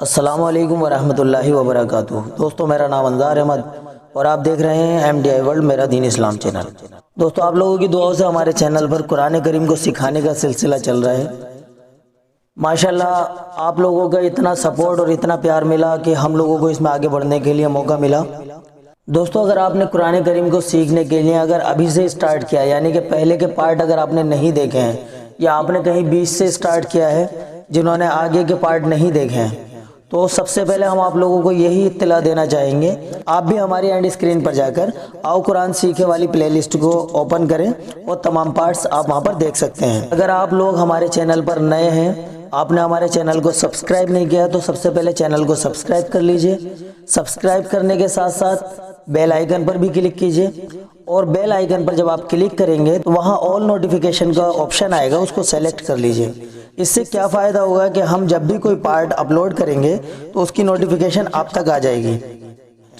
अस्सलामु अलैकुम वरहमतुल्लाहि वबरकातुहू। दोस्तों, मेरा नाम अंजार अहमद और आप देख रहे हैं MDI वर्ल्ड मेरा दीन इस्लाम चैनल। दोस्तों, आप लोगों की दुआओं से हमारे चैनल पर कुरान करीम को सिखाने का सिलसिला चल रहा है। माशाल्लाह, आप लोगों का इतना सपोर्ट और इतना प्यार मिला कि हम लोगों को इसमें आगे बढ़ने के लिए मौका मिला। दोस्तों, अगर आपने कुरान करीम को सीखने के लिए अगर अभी से स्टार्ट किया, यानी कि पहले के पार्ट अगर आपने नहीं देखे हैं या आपने कहीं बीच से स्टार्ट किया है, जिन्होंने आगे के पार्ट नहीं देखे हैं, तो सबसे पहले हम आप लोगों को यही इत्तला देना चाहेंगे, आप भी हमारी एंड स्क्रीन पर जाकर आओ कुरान सीखे वाली प्लेलिस्ट को ओपन करें और तमाम पार्ट्स आप वहां पर देख सकते हैं। अगर आप लोग हमारे चैनल पर नए हैं, आपने हमारे चैनल को सब्सक्राइब नहीं किया, तो सबसे पहले चैनल को सब्सक्राइब कर लीजिए। सब्सक्राइब करने के साथ साथ बेल आइकन पर भी क्लिक कीजिए और बेल आइकन पर जब आप क्लिक करेंगे तो वहाँ ऑल नोटिफिकेशन का ऑप्शन आएगा, उसको सेलेक्ट कर लीजिए। इससे क्या फ़ायदा होगा कि हम जब भी कोई पार्ट अपलोड करेंगे तो उसकी नोटिफिकेशन आप तक आ जाएगी।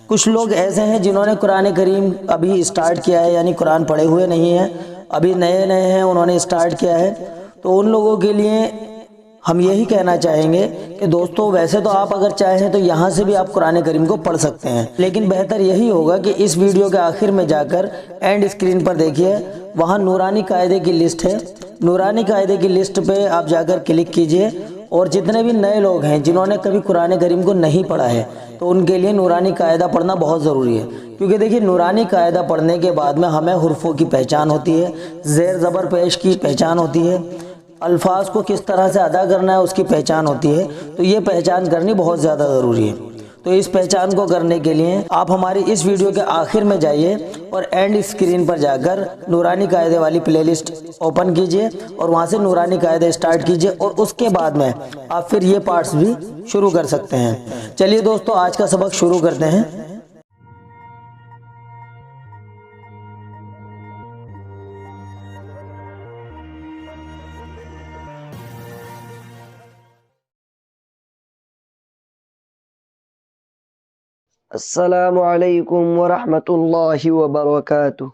कुछ लोग ऐसे हैं जिन्होंने कुरान करीम अभी स्टार्ट किया है, यानी कुरान पढ़े हुए नहीं हैं, अभी नए नए हैं, उन्होंने स्टार्ट किया है, तो उन लोगों के लिए हम यही कहना चाहेंगे कि दोस्तों, वैसे तो आप अगर चाहें तो यहाँ से भी आप कुरान करीम को पढ़ सकते हैं, लेकिन बेहतर यही होगा कि इस वीडियो के आखिर में जाकर एंड स्क्रीन पर देखिए, वहाँ नूरानी कायदे की लिस्ट है। नूरानी कायदे की लिस्ट पे आप जाकर क्लिक कीजिए और जितने भी नए लोग हैं जिन्होंने कभी कुरान करीम को नहीं पढ़ा है, तो उनके लिए नूरानी कायदा पढ़ना बहुत ज़रूरी है। क्योंकि देखिए, नूरानी कायदा पढ़ने के बाद में हमें हुर्फ़ों की पहचान होती है, ज़ेर ज़बर पेश की पहचान होती है, अल्फाज को किस तरह से अदा करना है उसकी पहचान होती है। तो ये पहचान करनी बहुत ज़्यादा ज़रूरी है। तो इस पहचान को करने के लिए आप हमारी इस वीडियो के आखिर में जाइए और एंड स्क्रीन पर जाकर नूरानी कायदे वाली प्लेलिस्ट ओपन कीजिए और वहाँ से नूरानी कायदे स्टार्ट कीजिए और उसके बाद में आप फिर ये पार्ट्स भी शुरू कर सकते हैं। चलिए दोस्तों, आज का सबक शुरू करते हैं। अस्सलामु अलैकुम वरहमतुल्लाहि वबरकातुह।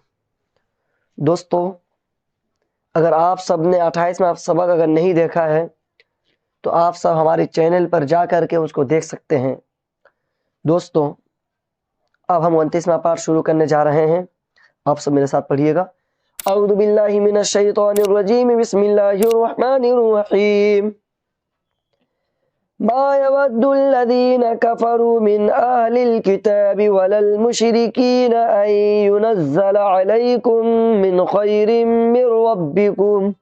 दोस्तों, अगर आप सब ने 28वां सबक अगर नहीं देखा है तो आप सब हमारे चैनल पर जा कर के उसको देख सकते हैं। दोस्तों, अब हम 29वां पार्ट शुरू करने जा रहे हैं। आप सब मेरे साथ पढ़िएगा। औज़ु बिल्लाहि मिनश शैतानिर रजीम, बिस्मिल्लाहिर रहमानिर रहीम। मा यवद्दुल्लज़ीना कफ़रू मिन अहलिल किताबि वलल मुशरिकीना अन युनज़्ज़ला अलैकुम मिन खैरिम मिर रब्बिकुम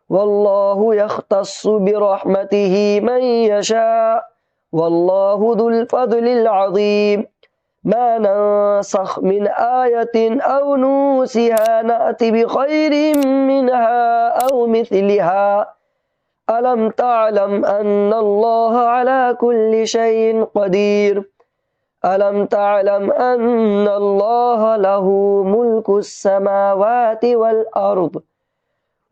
वल्लाहु यख्तस्सु बिरहमतिही मन यशा वल्लाहु दुल फ़ज़लिल अज़ीम। मा नंसख़ मिन आयतिन औ नूसिहा नअति बिखैरिम मिनहा औ मिस्लिहा अलम तअलम अन्नल्लाह अला कुल्लि शैइन क़दीर। अलम तअलम अन्नल्लाह लहू मुल्कुस समावाति वल अर्द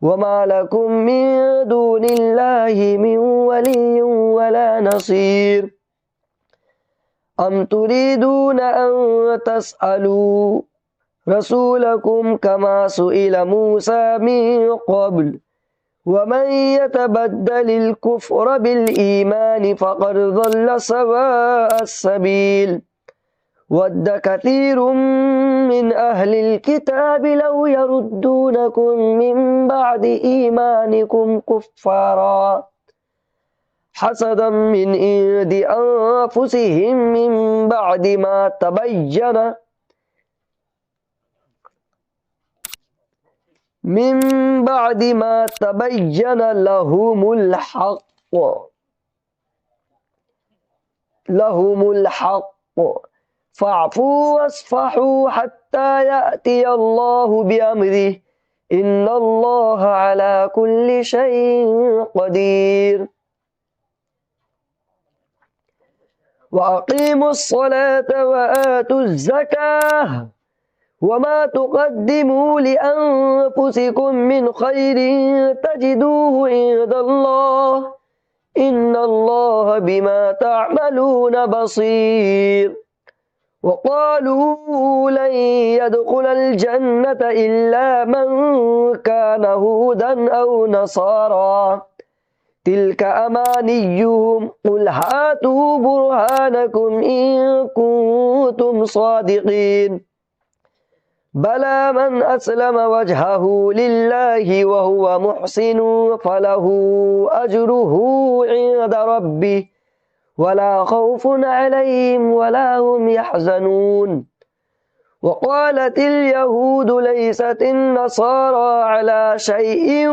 वमा लकुम मिन दूनिल्लाहि मिन वलिय्यिन वला नसीर। अम तुरीदून अन तस्अलू रसूलकुम कमा सुइला मूसा मिन क़ब्ल वमन यतबद्दलिल कुफ्र बिल ईमान फ़क़द ज़ल्ल सवाअस सबील। वद्द कसीरुम मिन अहलिल किताबि लौ यरुद्दूनकुम मिन बअदि ईमानिकुम कुफ़्फ़ारा हसदम मिन इंदि अनफुसिहिम मिन बअदि मा तबय्यन लहुमुल हक़्क़ फ़अफ़ू वस्फ़हू हत्ता यअतियल्लाहु बिअम्रिही इन्नल्लाह अला कुल्लि शैइन क़दीर। वअक़ीमुस्सलात वआतुज़्ज़काह वमा तुक़द्दिमू लिअन्फ़ुसिकुम मिन खैरिन तजिदूहु इंदल्लाह इन्नल्लाह बिमा तअमलून बसीर। वक़ालू लन यदख़ुलल जन्नत इल्ला मन कान हुदन औ नसारा تلك أمانيهم قل هاتوا برهانكم إن كنتم صادقين بلى من أسلم وجهه لله وهو محسن فله أجره عند ربه ولا خوف عليهم ولا هم يحزنون وقالت اليهود ليست النصارى على شيء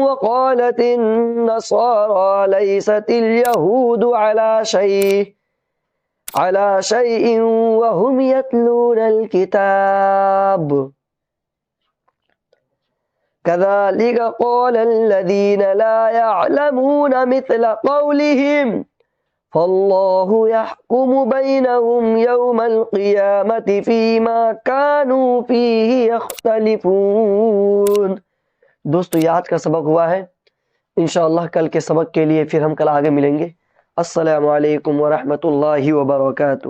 وقالت النصارى ليست اليهود على شيء وهم يتلون الكتاب كذلك قال الذين لا يعلمون مثل قولهم فالله يحكم بينهم يوم القيامة فيما كانوا فيه يختلفون. دوستو یہ آج کا سبق ہوا ہے. انشاءاللہ کل کے سبق کے لیے پھر ہم کل آگے ملیں گے. السلام علیکم ورحمۃ اللہ وبرکاتہ.